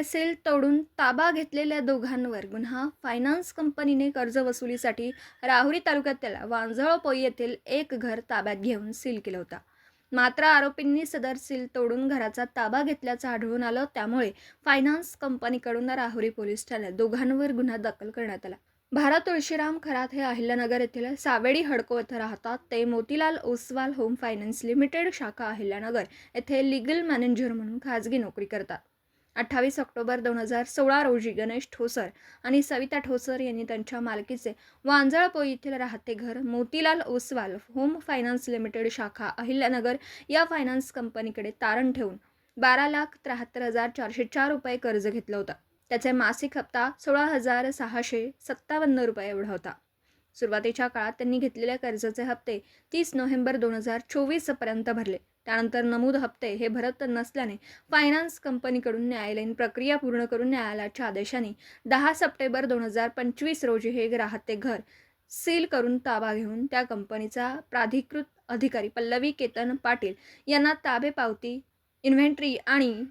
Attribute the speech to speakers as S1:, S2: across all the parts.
S1: Seal तोडून ताबा घेतलेल्या दोघांवर गुन्हा. फायनान्स कंपनीने कर्जवसुलीसाठी राहुरी तालुक्यातील वांजळपोई येथील एक घर ताब्यात घेऊन सील केलं होतं. मात्र आरोपींनी सदर सील तोडून घराचा ताबा घेतल्याचं आढळून आलं. त्यामुळे फायनान्स कंपनीकडून राहुरी पोलीस ठाण्यात दोघांवर गुन्हा दाखल करण्यात आला. भारत तुळशीराम खरात हे अहिल्यानगर येथील सावेडी हडको येथे राहतात. ते Motilal Oswal home finance limited शाखा अहिल्यानगर येथे लीगल मॅनेजर म्हणून खाजगी नोकरी करतात. 28 ऑक्टोबर 2016 रोजी गणेश ठोसर आणि सविता ठोसर यांनी त्यांच्या मालकीचे वांजळपोई येथील राहते घर Motilal Oswal home finance limited शाखा अहिल्यानगर या फायनान्स कंपनीकडे तारण ठेवून 12,73,404 रुपये कर्ज घेतलं होतं. त्याचे मासिक हप्ता 16,657 रुपये एवढा होता. सुरुवातीच्या काळात त्यांनी घेतलेल्या कर्जाचे हप्ते 30 नोव्हेंबर 2024 पर्यंत भरले. त्यानंतर नमूद हप्ते हे भरत नसल्याने फायनान्स कंपनीकडून न्यायालयीन प्रक्रिया पूर्ण करून न्यायालयाच्या आदेशाने 10 सप्टेंबर 2025 रोजी हे राहते घर सील करून ताबा घेऊन त्या कंपनीचा प्राधिकृत अधिकारी पल्लवी केतन पाटील यांना ताबे पावती, इन्व्हेंटरी आणि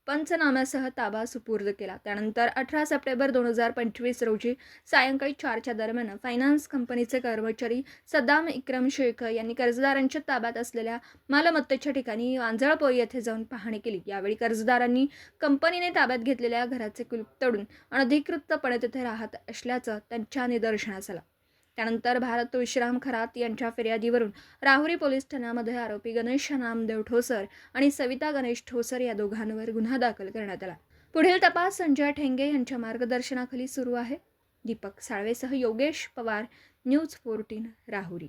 S1: पंचनाम्यासह ताबा सुपूर्द केला. त्यानंतर 18 सप्टेंबर 2025 रोजी सायंकाळी 4च्या दरम्यान फायनान्स कंपनीचे कर्मचारी सद्दाम इक्रम शेख यांनी कर्जदारांच्या ताब्यात असलेल्या मालमत्तेच्या ठिकाणी वांजळपोई येथे जाऊन पाहणी केली. यावेळी कर्जदारांनी कंपनीने ताब्यात घेतलेल्या घराचे कुलूप तोडून अनधिकृतपणे तिथे राहत असल्याचं त्यांच्या निदर्शनास आलं. त्यानंतर भारत तुळशीराम खरात यांच्या फिर्यादीवरून राहुरी पोलीस ठाण्यामध्ये आरोपी गणेश नामदेव ठोसर आणि सविता गणेश ठोसर या दोघांवर गुन्हा दाखल करण्यात आला. पुढील तपास संजय ठेंगे यांच्या मार्गदर्शनाखाली सुरू आहे. दीपक साळवेसह योगेश पवार, न्यूज 14 राहुरी.